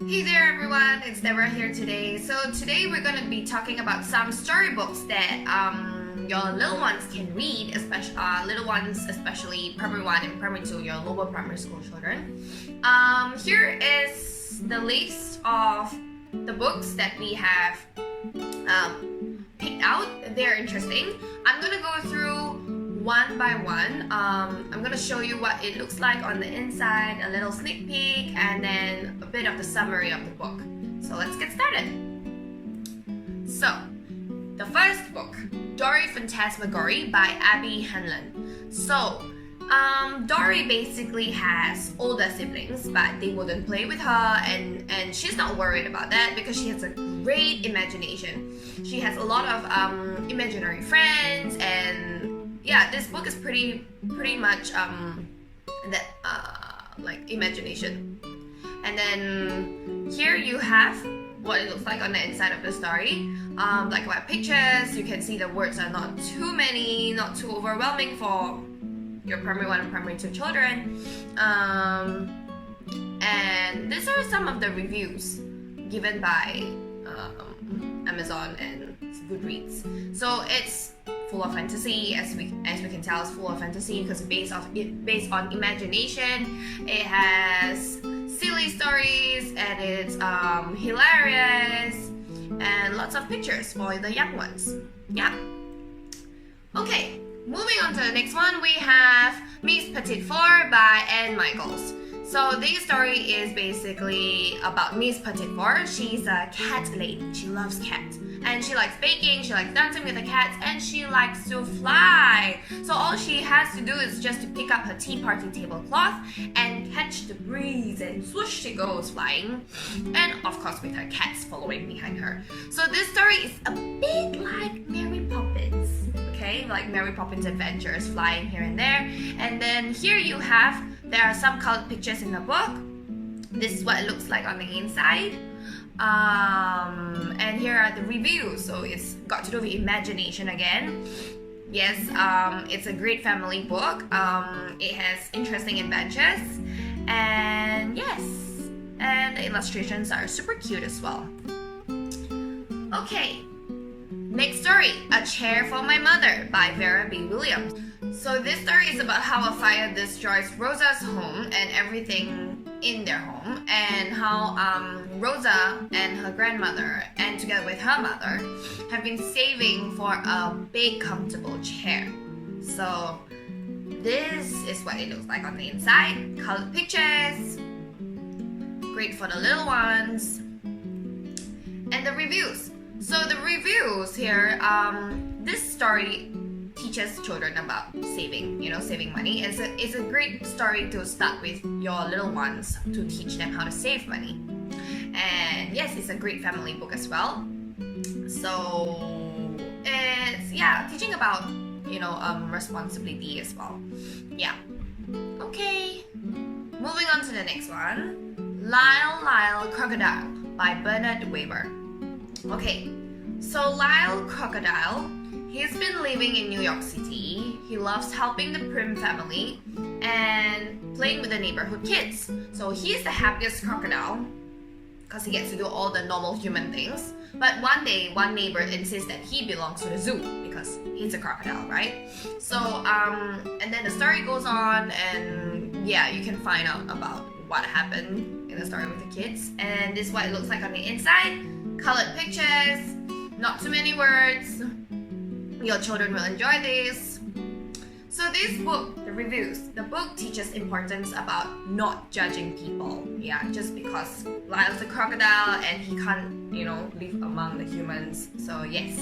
Hey there everyone, it's Deborah here today. So today we're going to be talking about some storybooks that your little ones can read, especially primary 1 and primary 2, your lower primary school children. Here is the list of the books that we have picked out. They're interesting. I'm going to go through one by one. I'm going to show you what it looks like on the inside, a little sneak peek, and then a bit of the summary of the book. So let's get started. So, the first book, Dory Fantasmagory by Abby Hanlon. So, Dory basically has older siblings, but they wouldn't play with her, and she's not worried about that because she has a great imagination. She has a lot of imaginary friends, and yeah, this book is pretty much like imagination. And then here you have what it looks like on the inside of the story. Black and white pictures. You can see the words are not too many, not too overwhelming for your primary 1 and primary 2 children. And these are some of the reviews given by Amazon and Goodreads. So it's full of fantasy, as we can tell, it's full of fantasy because it's based on imagination. It has silly stories and it's hilarious and lots of pictures for the young ones. Yeah. Okay, moving on to the next one, we have Miss Petitfour by Anne Michaels. So this story is basically about Miss Petitfour. She's a cat lady. She loves cats. And she likes baking, she likes dancing with the cats, and she likes to fly. So all she has to do is just to pick up her tea party tablecloth and catch the breeze, and swoosh she goes flying. And of course with her cats following behind her. So this story is a bit like Mary Poppins. Okay, like Mary Poppins Adventures, flying here and there. And then here you have, there are some colored pictures in the book. This is what it looks like on the inside. And here are the reviews. So it's got to do with imagination again. Yes, it's a great family book. It has interesting adventures. And yes, and the illustrations are super cute as well. Okay, next story, A Chair for My Mother by Vera B. Williams. So this story is about how a fire destroys Rosa's home and everything in their home, and how Rosa and her grandmother, and together with her mother, have been saving for a big comfortable chair. So this is what it looks like on the inside. Colored pictures, great for the little ones. And the reviews. So the reviews here, this story teaches children about saving, saving money. It's a great story to start with your little ones, to teach them how to save money. And yes, it's a great family book as well. So it's, yeah, teaching about, responsibility as well. Yeah. Okay. Moving on to the next one. Lyle, Crocodile by Bernard Weber. Okay. So Lyle Crocodile, he's been living in New York City. He loves helping the Prim family and playing with the neighborhood kids. So he's the happiest crocodile because he gets to do all the normal human things. But one day, one neighbor insists that he belongs to the zoo because he's a crocodile, right? So, and then the story goes on, and yeah, you can find out about what happened in the story with the kids. And this is what it looks like on the inside. Colored pictures, not too many words. Your children will enjoy this. So this book, the reviews, the book teaches importance about not judging people. Yeah, just because Lyle's a crocodile and he can't, live among the humans. So yes,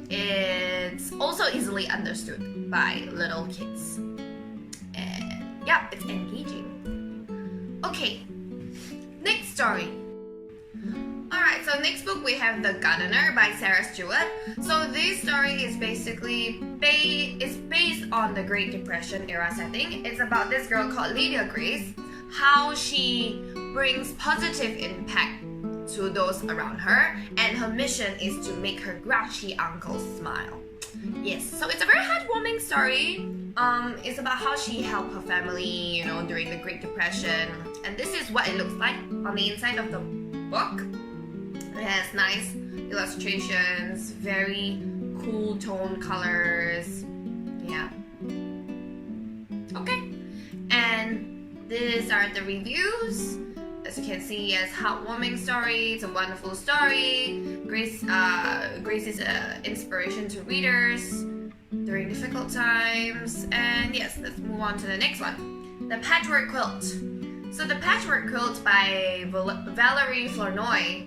it's also easily understood by little kids. And yeah, it's engaging. Okay, next story. Alright, so next book we have The Gardener by Sarah Stewart. So this story is basically based on the Great Depression era setting. It's about this girl called Lydia Grace, how she brings positive impact to those around her, and her mission is to make her grouchy uncle smile. Yes, so it's a very heartwarming story. It's about how she helped her family, during the Great Depression. And this is what it looks like on the inside of the book. It has nice illustrations, very cool tone colors. Yeah. Okay. And these are the reviews. As you can see, it's a heartwarming story. It's a wonderful story. Grace is an inspiration to readers during difficult times. And yes, let's move on to the next one. The Patchwork Quilt. So the Patchwork Quilt by Valerie Flournoy.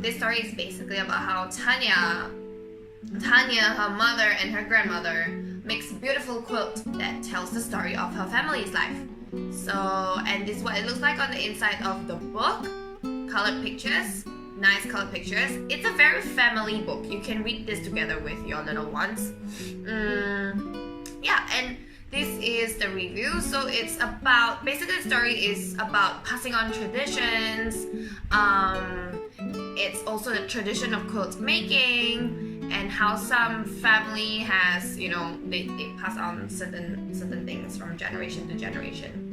This story is basically about how Tanya, her mother and her grandmother, makes a beautiful quilt that tells the story of her family's life. So, and this is what it looks like on the inside of the book. Colored pictures, nice colored pictures. It's a very family book. You can read this together with your little ones. Yeah, and this is the review. So it's about, basically the story is about passing on traditions. It's also the tradition of quilt making and how some family has, they pass on certain things from generation to generation.